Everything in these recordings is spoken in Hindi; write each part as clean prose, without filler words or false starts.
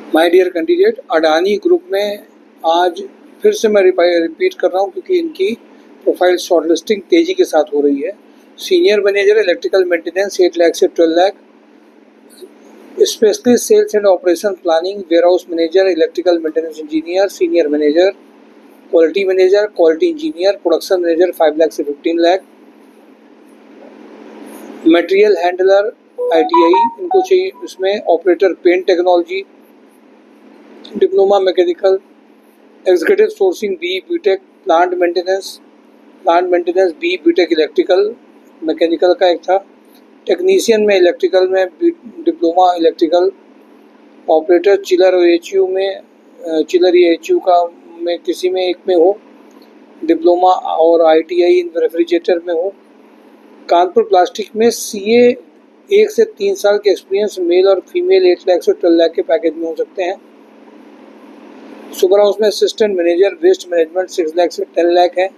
My dear candidate, Adani group में आज फिर से मैं रिपीट कर रहा हूँ क्योंकि इनकी प्रोफाइल शॉर्टलिस्टिंग तेज़ी के साथ हो रही है। Senior manager electrical maintenance 8 lakh से 12 lakh, specialist sales and operation planning warehouse manager electrical maintenance engineer, senior manager quality engineer production manager 5 lakh से 15 लाख, मटेरियल हैंडलर ITI इनको चाहिए। इसमें operator paint technology, diploma mechanical, executive sourcing BE BTech, plant maintenance BE BTech electrical mechanical का एक था। टेक्नीशियन में इलेक्ट्रिकल में diploma electrical, operator chiller AHU में चिलर AHU का में किसी में एक में हो, डिप्लोमा और ITI इन रेफ्रिजरेटर में हो। कानपुर प्लास्टिक में CA 1 से 3 साल के एक्सपीरियंस मेल और फीमेल 8 लाख से 12 लाख के पैकेज में हो सकते हैं। सुपर हाउस में assistant manager waste management 6 lakh से 10 लाख है।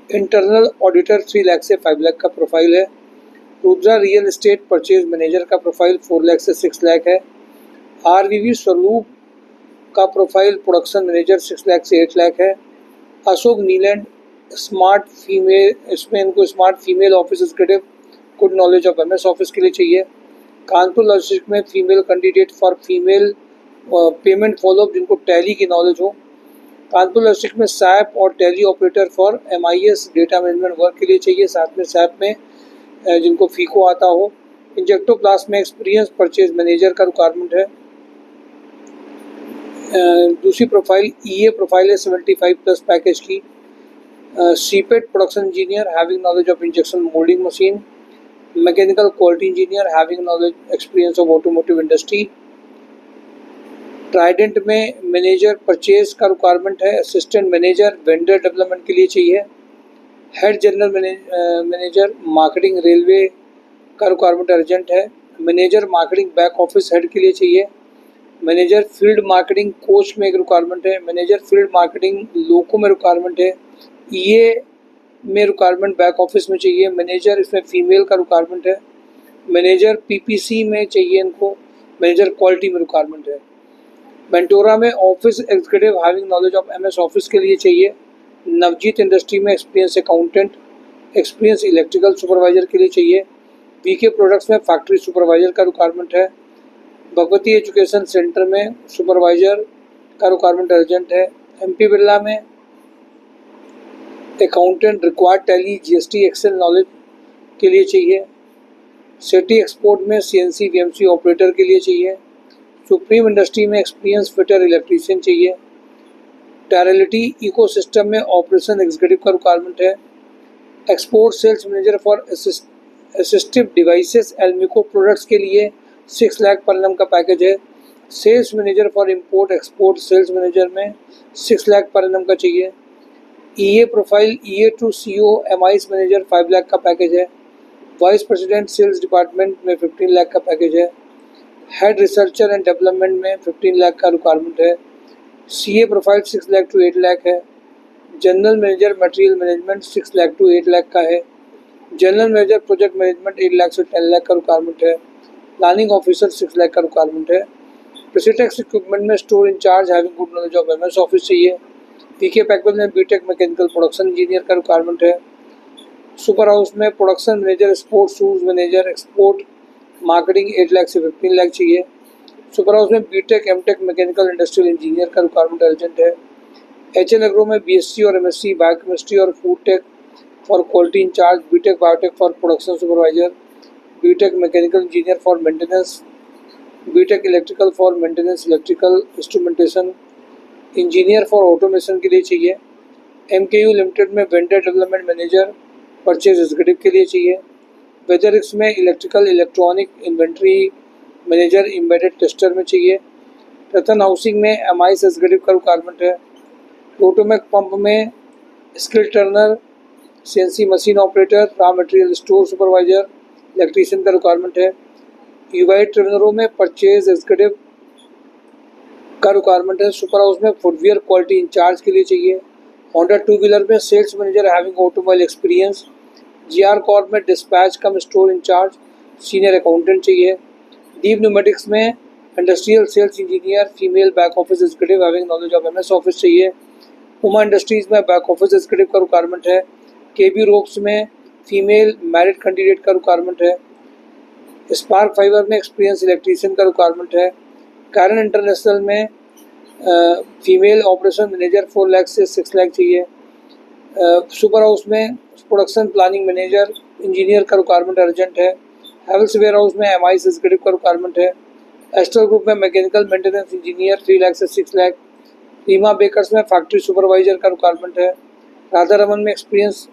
इंटरनल ऑडिटर 3 लाख से 5 लाख का प्रोफाइल है। Rudra real estate purchase manager का प्रोफाइल 4 लाख से 6 लाख है। RVV स्वरूप का प्रोफाइल प्रोडक्शन मैनेजर 6 लाख से 8 लाख है। अशोक नीलैंड स्मार्ट फीमेल, इसमें इनको smart female office executive good knowledge of MS office के लिए चाहिए। कानपुर लॉजिस्टिक में female candidate for female payment follow up जिनको टैली की नॉलेज हो। कानपुर लॉजिस्टिक में SAP और tally operator for MIS data management work के लिए चाहिए, साथ में SAP में जिनको फीको आता हो। इंजेक्टोप्लास्ट में एक्सपीरियंस परचेज मैनेजर का रिक्वायरमेंट है। दूसरी प्रोफाइल EA प्रोफाइल है 75 प्लस पैकेज की। CPET production engineer having knowledge of injection moulding machine, mechanical quality engineer having knowledge experience of automotive industry. Trident में मैनेजर परचेज का रिक्वायरमेंट है। असिस्टेंट मैनेजर वेंडर डेवलपमेंट के लिए चाहिए। Head general manager marketing railway का रिक्वायरमेंट अर्जेंट है। Manager marketing back office head के लिए चाहिए। मैनेजर फील्ड मार्केटिंग कोच में एक रिक्वायरमेंट है। मैनेजर फील्ड मार्केटिंग लोको में रिक्वायरमेंट है। EA में रिक्वायरमेंट बैक ऑफिस में चाहिए। मैनेजर इसमें फीमेल का रिक्वायरमेंट है। मैनेजर PPC में चाहिए इनको। मैनेजर क्वालिटी में रिक्वायरमेंट है। मेंटोरा में office executive having knowledge of MS office के लिए चाहिए। नवजीत इंडस्ट्री में experience accountant, experience electrical supervisor के लिए चाहिए। VK प्रोडक्ट्स में फैक्ट्री सुपरवाइजर का रिक्वायरमेंट है। भगवती एजुकेशन सेंटर में सुपरवाइजर का रिक्वायरमेंट अर्जेंट है। MP बिरला में accountant required tally GST excel knowledge के लिए चाहिए। सिटी एक्सपोर्ट में CNC VMC ऑपरेटर के लिए चाहिए। सुप्रीम इंडस्ट्री में एक्सपीरियंस फिटर इलेक्ट्रीशियन चाहिए। टैरेलिटी इकोसिस्टम में ऑपरेशन एग्जीक्यूटिव का रिक्वायरमेंट है। Export sales manager for assistive devices Alimco products के लिए 6 लाख पर annum का पैकेज है। Sales manager for import export sales manager में 6 लाख पर annum का चाहिए। EA profile EA to CO MIS manager 5 lakh का पैकेज है। वाइस प्रेसिडेंट सेल्स डिपार्टमेंट में 15 लाख का पैकेज है। हेड रिसर्चर एंड डेवलपमेंट में 15 लाख का रिक्वायरमेंट है। CA profile 6 lakh to 8 lakh है। General manager material management 6 lakh to 8 lakh का है। General manager project management 8 lakh से 10 लाख का रिक्वायरमेंट है। प्लानिंग ऑफिसर 6 लाख का रिक्वायरमेंट है। प्रेसिटेक्स इक्विपमेंट में store incharge having good knowledge of MS office चाहिए। PK पैकेज में BTech मैकेनिकल प्रोडक्शन इंजीनियर का रिक्वायरमेंट है। सुपर हाउस में production manager sports shoes manager export marketing 8 lakh से 15 लाख चाहिए। सुपर हाउस में BTech MTech mechanical industrial engineer का रिक्वायरमेंट अर्जेंट है। HL एग्रो में BSc और MSc बायोकेमिस्ट्री और food tech for quality incharge, BTech biotech for production supervisor, BTech mechanical engineer for maintenance, BTech electrical for maintenance electrical instrumentation, engineer for automation के लिए चाहिए। MKU लिमिटेड में vendor development manager purchase executive के लिए चाहिए। वेदरिक्स में electrical electronic inventory manager embedded tester में चाहिए। रतन हाउसिंग में MIS एग्जीक्यूटिव का रिक्वायरमेंट है। रोटोमैक पंप में skill Turner, CNC machine operator, raw material store supervisor, electrician का रिक्वायरमेंट है। UI ट्रेनरों में परचेज एग्जीक्यूटिव का रिक्वायरमेंट है। सुपर हाउस में फुटवियर क्वालिटी इंचार्ज के लिए चाहिए। होंडा टू व्हीलर में sales manager having automobile experience. GR corp में dispatch cum store incharge senior accountant चाहिए। दीप न्यूमेटिक्स में industrial sales engineer female back office executive having knowledge of MS office चाहिए। उमा इंडस्ट्रीज़ में बैक ऑफिस एग्जीक्यूटिव का रिक्वायरमेंट है। KB रोक्स में फीमेल मैरिड कैंडिडेट का रिक्वायरमेंट है। स्पार्क फाइबर में एक्सपीरियंस इलेक्ट्रीशियन का रिक्वायरमेंट है। कैरन इंटरनेशनल में फीमेल ऑपरेशन मैनेजर 4 लाख से 6 लाख चाहिए। सुपर हाउस में प्रोडक्शन प्लानिंग मैनेजर इंजीनियर का रिक्वायरमेंट अर्जेंट है। हैवेल्स वेयर हाउस में MIS एग्जीक्यूटिव का रिक्वायरमेंट है। एस्टर ग्रुप में मैकेनिकल मेंटेनेंस इंजीनियर 3 लाख से 6 लाख। रीमा बेकर्स में फैक्ट्री सुपरवाइजर का रिक्वायरमेंट है। राधा रमन में एक्सपीरियंस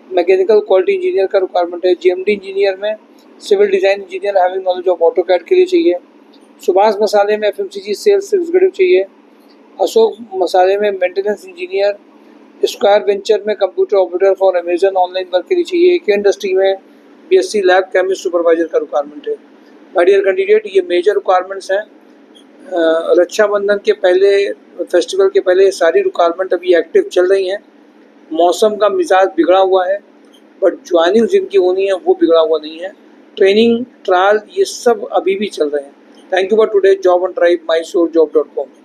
मैकेनिकल क्वालिटी इंजीनियर का रिक्वायरमेंट है। GMD इंजीनियर में civil design engineer having knowledge of AutoCAD के लिए चाहिए। सुभाष मसाले में FMCG सेल्स एग्जीक्यूटिव चाहिए। अशोक मसाले में मेंटेनेंस इंजीनियर। स्क्वायर वेंचर में computer operator for Amazon online work के लिए चाहिए। AK इंडस्ट्री में BSc लैब केमिस्ट सुपरवाइजर का रिक्वायरमेंट है। माय डियर कैंडिडेट, ये मेजर रिक्वायरमेंट्स हैं। रक्षाबंधन के पहले, फेस्टिवल के पहले सारी रिक्वायरमेंट अभी एक्टिव चल रही हैं। मौसम का मिजाज बिगड़ा हुआ है, बट ज्वाइनिंग जिनकी होनी है वो बिगड़ा हुआ नहीं है। ट्रेनिंग, ट्रायल, ये सब अभी भी चल रहे हैं। Thank you for today job on tribe, MySureJob.com।